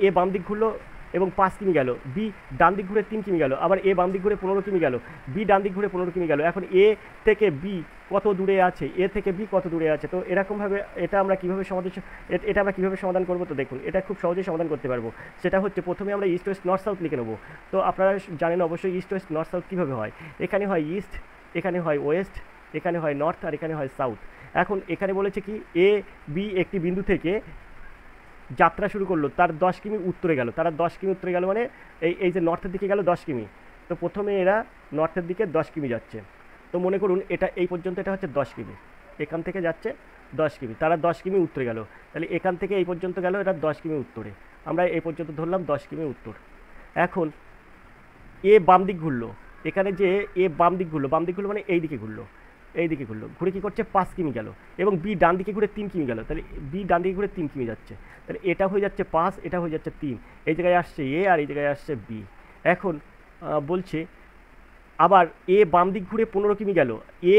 এ বাম দিক ঘুরলো এবং 5 কিমি গেল, বি ডান দিক ঘুরে 3 কিমি গেল, আবার এ বাম দিক ঘুরে 15 কিমি গেল, বি ডান দিক ঘুরে 15 কিমি গেল। এখন এ থেকে বি কত দূরে আছে, এ থেকে বি কত দূরে আছে? তো এরকমভাবে এটা আমরা কীভাবে সমাধান করবো? তো দেখুন, এটা খুব সহজেই সমাধান করতে পারবো। সেটা হচ্ছে, প্রথমে আমরা ইস্ট ওয়েস্ট নর্থ সাউথ লিখে নেবো। তো আপনারা জানেন অবশ্যই ইস্ট ওয়েস্ট নর্থ সাউথ কীভাবে হয়। এখানে হয় ইস্ট, এখানে হয় ওয়েস্ট, এখানে হয় নর্থ, আর এখানে হয় সাউথ। এখন এখানে বলেছে কি, এ বি একটি বিন্দু থেকে যাত্রা শুরু করলো, তার 10 কিমি উত্তরে গেল, তারা 10 কিমি উত্তরে গেল, মানে এই যে নর্থের দিকে গেল 10 কিমি। তো প্রথমে এরা নর্থের দিকে 10 কিমি যাচ্ছে। তো মনে করুন এটা এই পর্যন্ত, এটা হচ্ছে 10 কিমি, এখান থেকে যাচ্ছে 10 কিমি, তারা 10 কিমি উত্তরে গেল। তাহলে এখান থেকে এই পর্যন্ত গেল, এটা 10 কিমি উত্তরে, আমরা এই পর্যন্ত ধরলাম 10 কিমি উত্তর। এখন এ বাম দিক ঘুরলো, এখানে যে এ বাম দিক ঘুরলো মানে এই দিকে ঘুরলো, ঘুরে কী করছে, 5 কিমি গেল, এবং বি ডান দিকে ঘুরে 3 কিমি গেল। তাহলে বি ডান দিকে ঘুরে 3 কিমি যাচ্ছে, তাহলে এটা হয়ে যাচ্ছে 5, এটা হয়ে যাচ্ছে 3, এই জায়গায় আসছে এ আর এই জায়গায় আসছে বি। এখন বলছে আবার এ বাম দিক ঘুরে 15 কিমি গেল, এ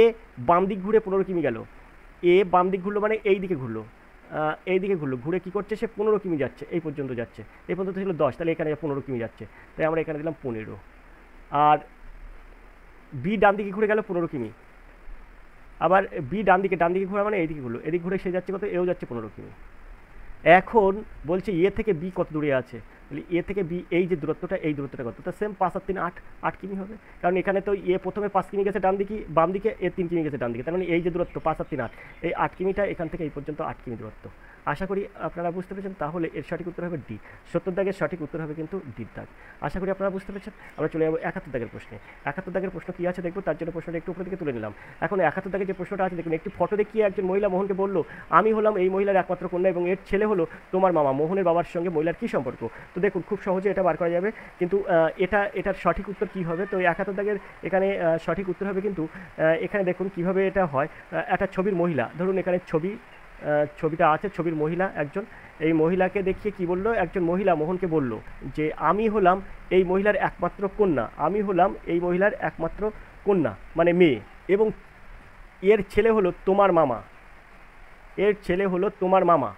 বাম দিক ঘুরে 15 কিমি গেল, এ বাম দিক ঘুরলো মানে এই দিকে ঘুরলো, ঘুরে কী করছে, সে 15 কিমি যাচ্ছে, এই পর্যন্ত যাচ্ছে, এই পর্যন্ত ছিল 10, তাহলে এখানে 15 কিমি যাচ্ছে, তাই আমরা এখানে দিলাম 15। আর বি ডান দিকে ঘুরে গেল 15 কিমি, আবার বি ডান দিকে ঘোরা মানে এইদিকে ঘুরলো, এদিকে ঘুরে সে যাচ্ছে কত, এও যাচ্ছে 15 কিমি। এখন বলছে এ থেকে বি কত দূরে আছে, তাহলে এ থেকে বি এই যে দূরত্বটা, এই দূরত্বটা কত, তো সেম 5 আর 3 8, 8 কিমি হবে, কারণ এখানে তো এ প্রথমে 5 কিমি গেছে ডান দিকে বাম দিকে, এ 3 কিমি গেছে ডান দিকে, তার মানে এই যে দূরত্ব 5 আর 3 8, এই 8 কিমিটা এখান থেকে এই পর্যন্ত 8 কিমি দূরত্ব। আশা করি আপনারা বুঝতে পেরেছেন। তাহলে এর সঠিক উত্তর হবে ডি। 70 দাগের সঠিক উত্তর হবে কিন্তু ডির দাগ। আশা করি আপনারা বুঝতে পেরেছেন। আমরা চলে যাবো 71 দাগের প্রশ্নে। 71 দাগের প্রশ্ন কী আছে দেখবো, তার জন্য প্রশ্নটা একটু উপরে দিকে তুলে নিলাম। এখন 71 দাগের যে প্রশ্নটা আছে দেখুন, একটি ফটো দেখিয়ে একজন মহিলা মোহনকে বলল, আমি হলাম এই মহিলার একমাত্র কন্যা এবং এর ছেলে হলো তোমার মামা। মোহনের বাবার সঙ্গে মহিলার কী সম্পর্ক? তো দেখুন, খুব সহজে এটা বার করা যাবে, কিন্তু এটার সঠিক উত্তর কী হবে? তো 71 দাগের এখানে সঠিক উত্তর হবে কিন্তু, এখানে দেখুন কীভাবে এটা হয়। একটা ছবির মহিলা, ধরুন এখানে ছবিটা আছে, ছবির মহিলা একজন, এই মহিলাকে দেখিয়ে কি বলল, একজন মহিলা মোহনকে বলল যে আমি হলাম এই মহিলার একমাত্র কন্যা, আমি হলাম এই মহিলার একমাত্র কন্যা মানে মেয়ে, এবং এর ছেলে হলো তোমার মামা, এর ছেলে হলো তোমার মামা।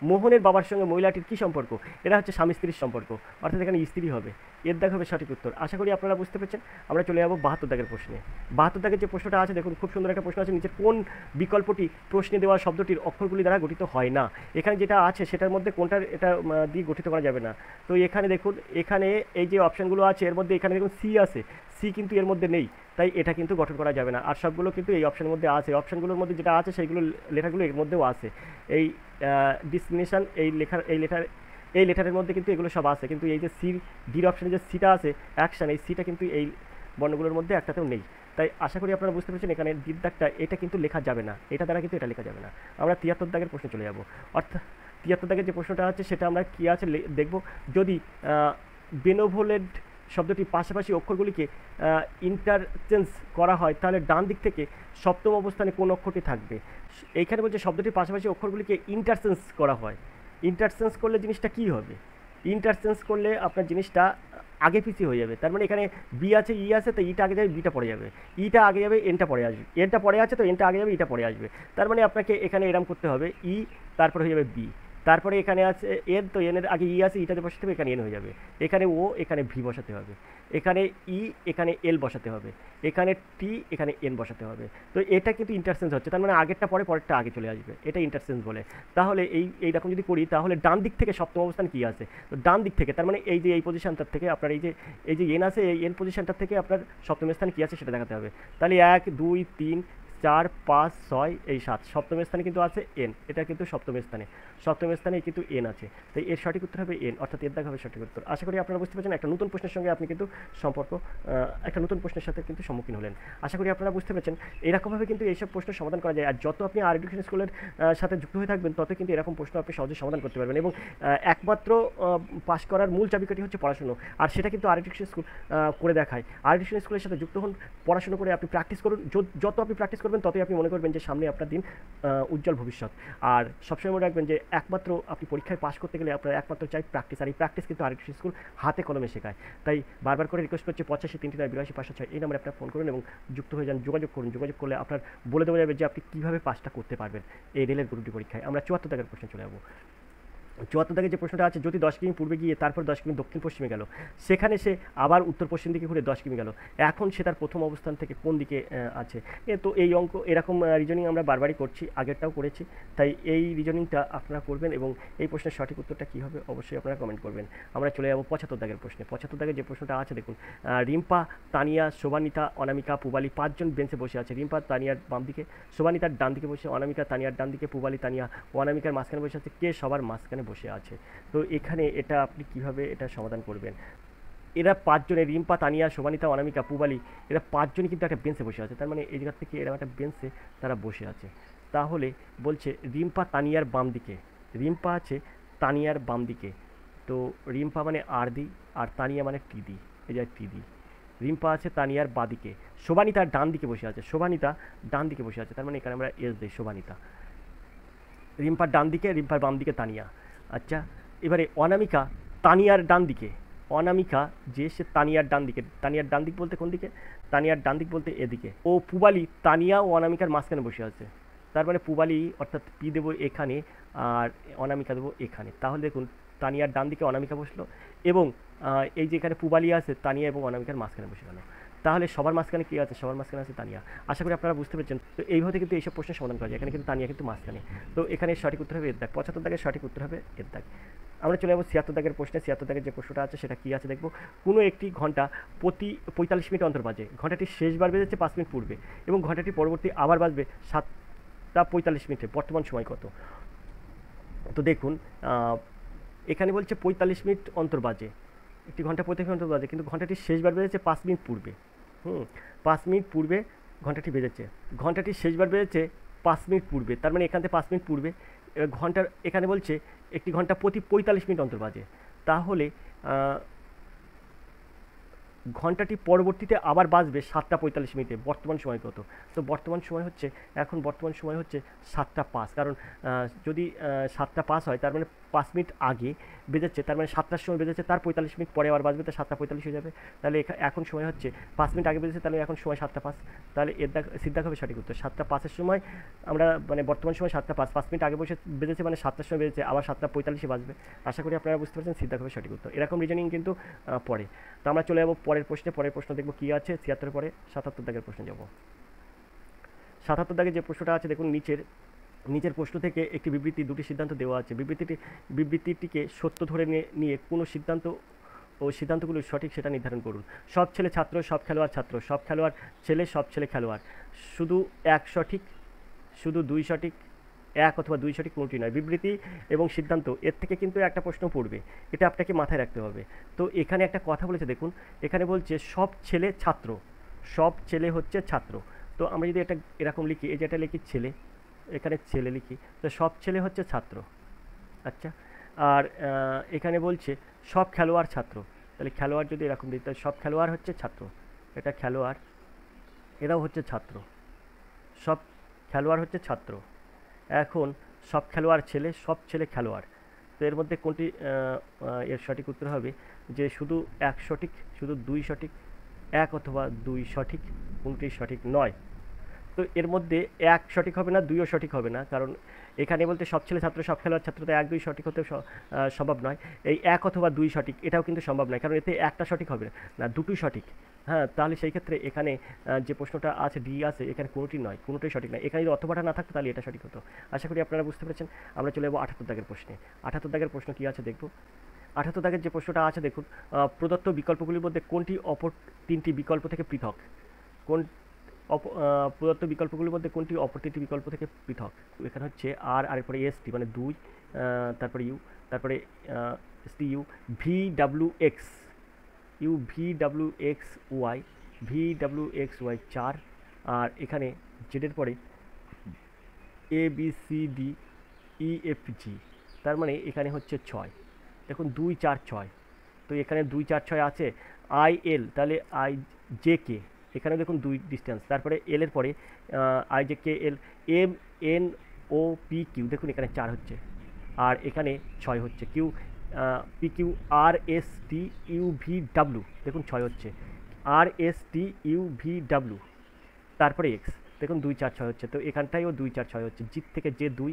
মোহনের বাবার সঙ্গে মহিলাটির কী সম্পর্ক? এটা হচ্ছে স্বামী স্ত্রীর সম্পর্ক, অর্থাৎ এখানে স্ত্রী হবে। এর দাগ হবে সঠিক উত্তর। আশা করি আপনারা বুঝতে পেরেছেন। আমরা চলে যাবো 72 দাগের প্রশ্নে। 72 দাগের যে প্রশ্নটা আছে দেখুন, খুব সুন্দর একটা প্রশ্ন আছে, নিচের কোন বিকল্পটি প্রশ্নে দেওয়া শব্দটির অক্ষরগুলি দ্বারা গঠিত হয় না? এখানে যেটা আছে সেটার মধ্যে কোনটার এটা দিয়ে গঠিত করা যাবে না। তো এখানে দেখুন, এখানে এই যে অপশানগুলো আছে এর মধ্যে এখানে দেখুন সি আছে, সি কিন্তু এর মধ্যে নেই, তাই এটা কিন্তু গঠন করা যাবে না। আর সবগুলো কিন্তু এই অপশানের মধ্যে আছে, অপশানগুলোর মধ্যে যেটা আছে সেইগুলো লেখাগুলো এর মধ্যেও আছে। এই ডিসক্রিমিনেশন এই লেটারের মধ্যে কিন্তু এগুলো সব আছে, কিন্তু এই যে ডির অপশানে যে সিটা আছে অ্যাকশান, এই সিটা কিন্তু এই বর্ণগুলোর মধ্যে একটাতেও নেই। তাই আশা করি আপনারা বুঝতে পেরেছেন, এখানে ডির দাগটা এটা কিন্তু লেখা যাবে না, এটা দ্বারা কিন্তু এটা লেখা যাবে না। আমরা 73 দাগের প্রশ্নে চলে যাব। অর্থাৎ 73 দাগের যে প্রশ্নটা আছে সেটা আমরা কী আছে দেখব, যদি বেনোভোলেড শব্দটি পাশাপাশি অক্ষরগুলিকে ইন্টারচেঞ্জ করা হয় তাহলে ডান দিক থেকে সপ্তম অবস্থানে কোন অক্ষরটি থাকবে? এইখানে বলছে শব্দটির পাশাপাশি অক্ষরগুলিকে ইন্টারচেঞ্জ করা হয়। ইন্টারচেঞ্জ করলে জিনিসটা কী হবে? ইন্টারচেঞ্জ করলে আপনার জিনিসটা আগে পিছিয়ে হয়ে যাবে। তার মানে এখানে বি আছে, ই আছে, তো ইটা আগে যাবে, বিটা পরে যাবে, ইটা আগে যাবে, এনটা পরে আসবে, এনটা পরে আছে তো এনটা আগে যাবে, ইটা পরে আসবে। তার মানে আপনাকে এখানে এরম করতে হবে, ই তারপরে হয়ে যাবে বি, তারপরে এখানে আছে এন, তো এনের আগে ই আছে, ইটাতে বসাতে হবে, এখানে এন হয়ে যাবে, এখানে ও, এখানে ভি বসাতে হবে, এখানে ই, এখানে এল বসাতে হবে, এখানে টি, এখানে এন বসাতে হবে। তো এটা কিন্তু ইন্টারচেঞ্জ হচ্ছে, তার মানে আগেরটা পরে পরেরটা আগে চলে আসবে, এটা ইন্টারচেঞ্জ বলে। তাহলে এইরকম যদি করি তাহলে ডান দিক থেকে সপ্তম অবস্থান কী আছে? তো ডান দিক থেকে, তার মানে এই যে এই পজিশনটার থেকে আপনার এই যে এন আছে, এই এন পজিশনটার থেকে আপনার সপ্তম স্থান কী আছে সেটা দেখাতে হবে। তাহলে 1 2 3 4 5 6 এই 7 সপ্তম স্থানে কিন্তু আছে এন, এটা কিন্তু সপ্তম স্থানে কিন্তু এন আছে, তাই এর সঠিক উত্তর হবে এন, অর্থাৎ এর দাগ হবে সঠিক উত্তর। আশা করি আপনারা বুঝতে পারছেন, একটা নতুন প্রশ্নের সঙ্গে আপনি কিন্তু একটা নতুন প্রশ্নের সাথে কিন্তু সম্মুখীন হলেন। আশা করি আপনারা বুঝতে পেরেছেন এরকমভাবে কিন্তু এইসব প্রশ্নের সমাধান করা যায়, আর যত আপনি আর এডুকেশন স্কুলের সাথে যুক্ত হয়ে থাকবেন তত কিন্তু এরকম প্রশ্ন আপনি সহজে সমাধান করতে পারবেন, এবং একমাত্র পাস করার মূল চাবিকাঠি হচ্ছে পড়াশুনো, আর সেটা কিন্তু আর এডুকেশন স্কুল করে দেখায়। আর এডুকেশন স্কুলের সাথে যুক্ত হন, পড়াশুনো করে আপনি প্র্যাকটিস করুন, যত আপনি প্র্যাকটিস করবেন ততই আপনি মনে করবেন যে সামনে আপনার দিন উজ্জ্বল ভবিষ্যৎ। আর সবসময় মনে রাখবেন যে একমাত্র আপনি পরীক্ষায় পাস করতে গেলে আপনার একমাত্র চাই প্র্যাকটিস, আর এই প্র্যাকটিস কিন্তু আর এডুকেশন স্কুল হাতে কলমে শেখায়। তাই বারবার করে রিকোয়েস্ট করছি 85 3 9 82 506 এই নাম্বারে আপনার ফোন করুন এবং যুক্ত হয়ে যান, যোগাযোগ করুন। যোগাযোগ করলে আপনার বলে দেওয়া যাবে যে আপনি কীভাবে পাসটা করতে পারবেন এই রেলের গ্রুপ ডি পরীক্ষায়। আমরা 74 দাগের প্রশ্নে চলে যাবো। 74 দাগে যে প্রশ্নটা আছে, যদি 10 কিমি পূর্বে গিয়ে তারপর 10 কিমি দক্ষিণ পশ্চিমে গেল, সেখানে সে আবার উত্তর পশ্চিম দিকে ঘুরে 10 কিমি গেল, এখন সে তার প্রথম অবস্থান থেকে কোন দিকে আছে? তো এই অঙ্ক এরকম রিজনিং আমরা বারবারই করছি, আগেরটাও করেছি, তাই এই রিজনিংটা আপনারা করবেন এবং এই প্রশ্নের সঠিক উত্তরটা কী হবে অবশ্যই আপনারা কমেন্ট করবেন। আমরা চলে যাবো 75 দাগের প্রশ্নে। 75 দাগের যে প্রশ্নটা আছে দেখুন, রিম্পা, তানিয়া, শোভানিতা, অনামিকা, পুবালি 5 জন বেঞ্চে বসে আছে। রিম্পা তানিয়ার বাম দিকে, শোভানিতার ডান দিকে বসে, অনামিকা তানিয়ার ডান দিকে, পুবালি তানিয়া অনামিকার মাঝখানে বসে আছে, কে সবার মাঝখানে বসে আছে? তো এখানে এটা আপনি কিভাবে এটা সমাধান করবেন? এরা 5 জনে, রিম্পা, তানিয়া, শোভানিতা, অনামিকা, পুবালি, এরা 5 জনই কিন্তু একটা বেঞ্চে বসে আছে, তার মানে এই জায়গা থেকে এরা একটা বেঞ্চে তারা বসে আছে। তাহলে বলছে রিম্পা তানিয়ার বাম দিকে, রিম্পা আছে তানিয়ার বাম দিকে, তো রিম্পা মানে আর দি আর তানিয়া মানে টি দি, এই যে টি দি। রিম্পা আছে তানিয়ার বাঁ দিকে, শোভানিতা ডান দিকে বসে আছে, শোভানিতা ডান দিকে বসে আছে, তার মানে এখানে আমরা এস দিই শোভানিতা। রিম্পার ডান দিকে, রিম্পার বাম দিকে তানিয়া। আচ্ছা, এবারে অনামিকা তানিয়ার ডান দিকে, অনামিকা যে সে তানিয়ার ডান দিকে, তানিয়ার ডান দিক বলতে কোন দিকে? তানিয়ার ডান দিক বলতে এদিকে। ও পুবালি তানিয়া ও অনামিকার মাঝখানে বসে আছে, তার মানে পুবালি অর্থাৎ পি দেবো এখানে আর অনামিকা দেবো এখানে। তাহলে দেখুন তানিয়ার ডান দিকে অনামিকা বসলো এবং এই যে এখানে পুবালি আছে তানিয়া এবং অনামিকার মাঝখানে বসে গেল। তাহলে সবার মাঝখানে কী আছে? সবার মাঝখানে আছে তানিয়া। আশা করি আপনারা বুঝতে পেরেছেন। তো এইভাবে কিন্তু এইসব প্রশ্নের সমাধান করা যায়। এখানে কিন্তু তানিয়া কিন্তু মাঝখানে, তো এখানে সঠিক উত্তর হবে এর দাগ। 75 দাগের সঠিক উত্তর হবে এর দাগ। আমরা চলে যাবো 76 দাগের প্রশ্নে। 76 দাগের যে প্রশ্নটা আছে সেটা কী আছে দেখবো। কোনো একটি ঘন্টা প্রতি 45 মিনিট অন্তর বাজে, ঘন্টাটি শেষবার বেজেছে 5 মিনিট পূর্বে এবং ঘন্টাটি পরবর্তী আবার বাজবে 7টা 45 মিনিটে, বর্তমান সময় কত? তো দেখুন এখানে বলছে 45 মিনিট অন্তর বাজে, একটি ঘন্টা প্রতি অন্তর বাজে, কিন্তু ঘন্টাটি শেষবার বেজেছে 5 মিনিট পূর্বে। 5 মিনিট পূর্বে ঘন্টাটি বেজেছে, ঘন্টাটি শেষবার বেজেছে 5 মিনিট পূর্বে, তার মানে এখান থেকে 5 মিনিট পূর্বে। ঘন্টার এখানে বলছে একটি ঘন্টা প্রতি 45 মিনিট অন্তর বাজে, তাহলে ঘন্টাটি পরবর্তীতে আবার বাজবে 7টা 45 মিনিটে, বর্তমান সময় কত? তো বর্তমান সময় হচ্ছে, এখন বর্তমান সময় হচ্ছে 7টা 5, কারণ যদি 7টা 5 হয় তার মানে 5 মিনিট আগে বেজেছে, তার মানে 7টার সময় বেজেছে, তার 45 মিনিট পরে আবার বাজবে, তো 7টা 45 হয়ে যাবে। তাহলে এখন সময় হচ্ছে 5 মিনিট আগে বেজেছে, তাহলে এখন সময় 7টা 5, তাহলে এর দাগ সিদ্ধাক হবে সঠিক উত্তর। 7টা 5-এর সময় আমরা মানে বর্তমান সময় 7টা 5, 5 মিনিট আগে বেজেছে মানে 7টার সময় বেজেছে, আবার 7টা 45-এ বাজবে। আশা করি আপনারা বুঝতে পারছেন, সিদ্ধাক হবে সঠিক উত্তর। এরকম রিজনিং কিন্তু পড়ে। তো আমরা চলে যাবো পরের প্রশ্নে। পরের প্রশ্ন দেখবো কী আছে 76 পরে 77 দাগের প্রশ্নে যাব। 77 দাগের যে প্রশ্নটা আছে দেখুন, নিচের প্রশ্ন থেকে একটি বিবৃতি, দুটি সিদ্ধান্ত দেওয়া আছে। বিবৃতিটিকে সত্য ধরে নিয়ে কোনো সিদ্ধান্ত ও সিদ্ধান্তগুলো সঠিক সেটা নির্ধারণ করুন। সব ছেলে ছাত্র, সব খেলোয়াড় ছাত্র, সব খেলোয়াড় ছেলে, সব ছেলে খেলোয়াড়, শুধু এক সঠিক, শুধু দুই সঠিক, এক অথবা দুই সঠিক কোনটি নয়। বিবৃতি এবং সিদ্ধান্ত এর থেকে কিন্তু একটা প্রশ্ন পড়বে, এটা আপনাকে মাথায় রাখতে হবে। তো এখানে একটা কথা বলেছে দেখুন, এখানে বলছে সব ছেলে ছাত্র, সব ছেলে হচ্ছে ছাত্র। তো আমরা যদি এটা এরকম লিখি, এই যে এটা লিখি ছেলে, এখানে ছেলে লিখি, তো সব ছেলে হচ্ছে ছাত্র। আচ্ছা, আর এখানে বলছে সব খেলোয়াড় ছাত্র, তাহলে খেলোয়াড় যদি এরকম দিই, তাহলে সব খেলোয়াড় হচ্ছে ছাত্র, এটা খেলোয়াড়, এরাও হচ্ছে ছাত্র, সব খেলোয়াড় হচ্ছে ছাত্র। এখন সব খেলোয়াড় ছেলে, সব ছেলে খেলোয়াড়, তো এর মধ্যে কোনটি এর সঠিক উত্তর হবে? যে শুধু এক সঠিক, শুধু দুই সঠিক, এক অথবা দুই সঠিক কোনটি সঠিক নয়। তো এর মধ্যে এক সঠিক হবে না, দুইও সঠিক হবে না, কারণ এখানে বলতে সব ছেলে ছাত্র, সব খেলোয়াড় ছাত্র, তো এক দুই সঠিক হতে সম্ভব নয়। এই এক অথবা দুই সঠিক এটাও কিন্তু সম্ভব নয়, কারণ এতে একটা সঠিক হবে না, দুটোই সঠিক। হ্যাঁ, তাহলে সেই ক্ষেত্রে এখানে যে প্রশ্নটা আছে ডি আছে, এখানে কোনোটি নয়, কোনোটাই সঠিক নয়। এখানে যদি অথবাটা না থাকতো তাহলে এটা সঠিক হতো। আশা করি আপনারা বুঝতে পেরেছেন। আমরা চলে যাবো 78 দাগের প্রশ্নে। 78 দাগের প্রশ্ন কী আছে দেখব। 78 দাগের যে প্রশ্নটা আছে দেখুন, প্রদত্ত বিকল্পগুলির মধ্যে কোনটি অপর তিনটি বিকল্প থেকে পৃথক? কোন প্রদত্ত বিকল্পগুলির মধ্যে কোনটি অপ্রতিটি বিকল্প থেকে পৃথক? তো এখানে হচ্ছে আর এরপরে এসটি মানে 2, তারপরে ইউ, তারপরে S T U, V W X, U V W X Y, V W X Y 4, আর এখানে জেডের পরে A B C D E F G, তার মানে এখানে হচ্ছে 6। দেখুন 2 4 6, তো এখানে 2 4 6 আছে। আই এল, তাহলে আই জে কে, এখানে দেখুন 2 ডিস্টেন্স, তারপরে এল এর পরে I J K L, M N O P Q, দেখুন এখানে 4 হচ্ছে, আর এখানে 6 হচ্ছে। Q P Q R S T U V W, দেখুন 6 হচ্ছে, R S T U V W, তারপরে এক্স, দেখুন 2 4 6 হচ্ছে, তো এখানটাইও 2 4 6 হচ্ছে। জি থেকে যে 2,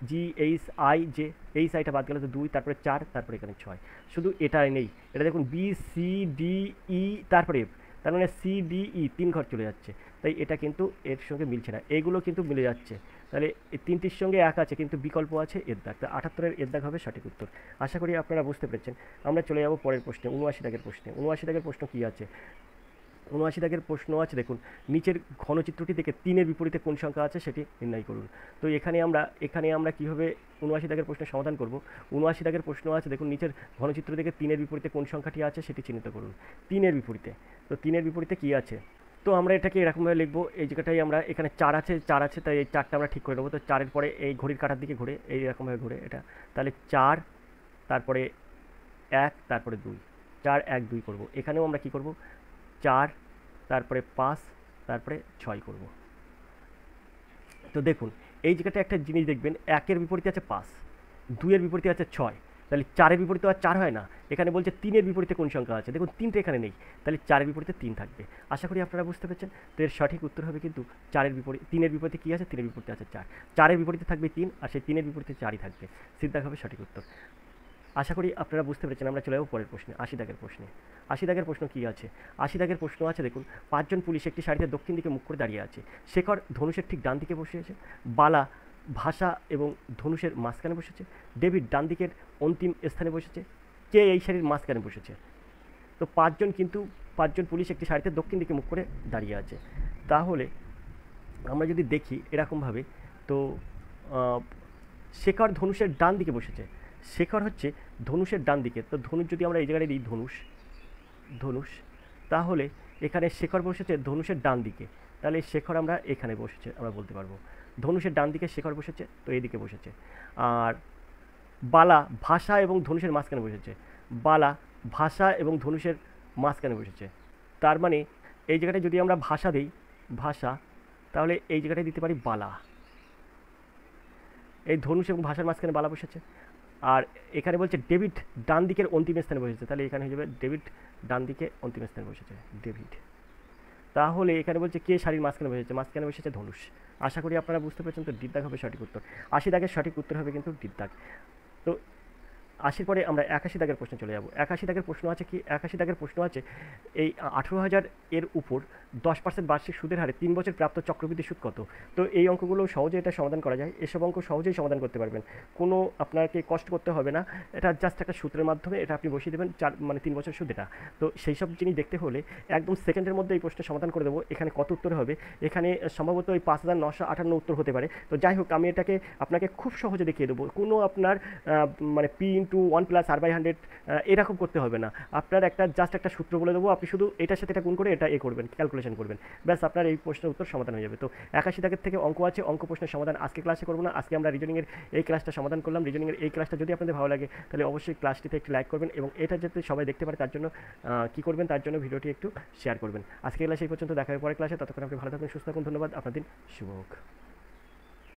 G H I J, H আইটা বাদ গেলে তো 2, তারপরে 4, তারপরে এখানে 6, শুধু এটাই নেই। এটা দেখুন বি সি ডি ই, তারপরে এফ, তার মানে সি ডি ই 3 ঘর চলে যাচ্ছে, তাই এটা কিন্তু এর সঙ্গে মিলছে না। এইগুলো কিন্তু মিলে যাচ্ছে, তাহলে এই 3টির সঙ্গে এক আছে, কিন্তু বিকল্প আছে এর দাগ, তো 78-এর এর দাগ হবে সঠিক উত্তর। আশা করি আপনারা বুঝতে পেরেছেন। আমরা চলে যাব পরের প্রশ্নে, 79 দাগের প্রশ্নে। 79 দাগের প্রশ্ন কী আছে? 79 দাগের প্রশ্ন আছে, দেখুন নিচের ঘনচিত্রটি থেকে 3-এর বিপরীতে কোন সংখ্যা আছে সেটি নির্ণয় করুন। তো এখানে আমরা কীভাবে 79 দাগের প্রশ্নের সমাধান করব? 79 দাগের প্রশ্ন আছে, দেখুন নিচের ঘনচিত্র থেকে 3-এর বিপরীতে কোন সংখ্যাটি আছে সেটি চিহ্নিত করুন। 3-এর বিপরীতে, তো 3-এর বিপরীতে কী আছে? তো আমরা এটাকে এরকমভাবে লিখবো, এই জায়গাটাই আমরা, এখানে 4 আছে, তাই এই 4টা আমরা ঠিক করে নেবো। তো 4-এর পরে এই ঘড়ির কাঁটার দিকে ঘুরে এইরকমভাবে ঘুরে এটা, তাহলে 4, তারপরে 1, তারপরে 2, 4 1 2 করব। এখানেও আমরা কী করব? 4, তারপরে 5, তারপরে 6 করব। তো দেখুন এই জায়গাটা একটা জিনিস দেখবেন, 1-এর বিপরীতে আছে 5, 2-এর বিপরীতে আছে 6, তাহলে 4-এর বিপরীতে আর 4 হয় না। এখানে বলছে 3-এর বিপরীতে কোন সংখ্যা আছে, দেখুন 3টা এখানে নেই, তাহলে 4-এর বিপরীতে 3 থাকবে। আশা করি আপনারা বুঝতে পেরেছেন। তো এর সঠিক উত্তর হবে কিন্তু 4-এর বিপরীতে, 3-এর বিপরীতে কী আছে? 3-এর বিপরীতে আছে 4, 4-এর বিপরীতে থাকবে 3, আর সেই 3-এর বিপরীতে 4ই থাকবে, সিদ্ধান্ত হবে সঠিক উত্তর। আশা করি আপনারা বুঝতে পেরেছেন। আমরা চলে যাবো পরের প্রশ্নে, 80 দাগের প্রশ্নে। 80 দাগের প্রশ্ন কী আছে? 80 দাগের প্রশ্ন আছে, দেখুন 5 জন পুলিশ একটি সারিতে দক্ষিণ দিকে মুখ করে দাঁড়িয়ে আছে। শেখর ধনুষের ঠিক ডান দিকে বসে আছে, বালা ভাষা এবং ধনুষের মাঝখানে বসেছে, ডেভিড ডান দিকের অন্তিম স্থানে বসেছে, কে এই সারির মাঝখানে বসেছে? তো 5 জন পুলিশ একটি সারিতে দক্ষিণ দিকে মুখ করে দাঁড়িয়ে আছে। তাহলে আমরা যদি দেখি এরকমভাবে, তো শেখর ধনুষের ডান দিকে বসেছে, শেখর হচ্ছে ধনুষের ডান দিকে, তো ধনুষ যদি আমরা এই জায়গায় দিই ধনুষ, তাহলে এখানে শেখর বসেছে ধনুষের ডান দিকে, তাহলে শেখর আমরা এখানে বসেছে আমরা বলতে পারবো, ধনুষের ডান দিকে শেখর বসেছে, তো এইদিকে বসেছে। আর বালা ভাষা এবং ধনুষের মাঝখানে বসেছে, বালা ভাষা এবং ধনুষের মাঝখানে বসেছে, তার মানে এই জায়গাটায় যদি আমরা ভাষা দিই, ভাষা, তাহলে এই জায়গাটায় দিতে পারি বালা, এই ধনুষ এবং ভাষার মাঝখানে বালা বসেছে। আর এখানে বলছে ডেভিড ডান দিকের অন্তিম স্থানে বসেছে, তাহলে এখানে হয়ে যাবে ডেভিড ডান দিকে অন্তিম স্থানে বসেছে, ডেভিড। তাহলে এখানে বলছে কে শাড়ির মাঝখানে বসেছে, মাঝখানে বসেছে ধনুষ। আশা করি আপনারা বুঝতে পেরেছেন। তো ডিপ দাগ হবে সঠিক উত্তর। 80 দাগের সঠিক উত্তর হবে কিন্তু ডিপ দাগ। তো 80 পরে আমরা 81 দাগের প্রশ্নে চলে যাব। 81 দাগের প্রশ্ন আছে কি? 81 দাগের প্রশ্ন আছে, এই 18,000 এর উপর 10% বার্ষিক সুদের হারে 3 বছর প্রাপ্ত চক্রবৃদ্ধি সুদ কত? তো এই অঙ্কগুলো সহজে এটা সমাধান করা যায়, এসব অঙ্ক সহজেই সমাধান করতে পারবেন, কোনো আপনাকে কষ্ট করতে হবে না। এটা জাস্ট একটা সূত্রের মাধ্যমে এটা আপনি বসিয়ে দেবেন, 3 বছর সুদ এটা। তো সেই সব জিনিস দেখতে হলে একদম সেকেন্ডের মধ্যে এই প্রশ্নের সমাধান করে দেবো। এখানে কত উত্তর হবে? এখানে সম্ভবত ওই 5,958 উত্তর হতে পারে। তো যাই হোক, আমি এটাকে আপনাকে খুব সহজে দেখিয়ে দেবো, কোনো আপনার মানে P × 1 + R/100 এরকম করতে হবে না। আপনার জাস্ট একটা সূত্র বলে দেবো, আপনি শুধু এটার সাথে এটা গুণ করে এটা করবেন, ক্যালকুলেশন করবেন, ব্যাস আপনার এই প্রশ্নের উত্তর সমাধান হয়ে যাবে। তো 81 দাগের থেকে অঙ্ক আছে, অঙ্ক প্রশ্নের সমাধান আজকে ক্লাসে করবো না, আজকে আমরা রিজনিংয়ের এই ক্লাসটা সমাধান করলাম। রিজনিংয়ের এই ক্লাসটা যদি আপনাদের ভালো লাগে তাহলে অবশ্যই ক্লাসটিতে একটি লাইক করবেন, এবং এটা যাতে সবাই দেখতে পারে তার জন্য কী করবেন, তার জন্য ভিডিওটি একটু শেয়ার করবেন। আজকে ক্লাসে এই পর্যন্ত, দেখা হবে পরের ক্লাসে। ততক্ষণ আপনি ভালো থাকুন, সুস্থ থাকুন, ধন্যবাদ, আপনার দিন শুভ হোক।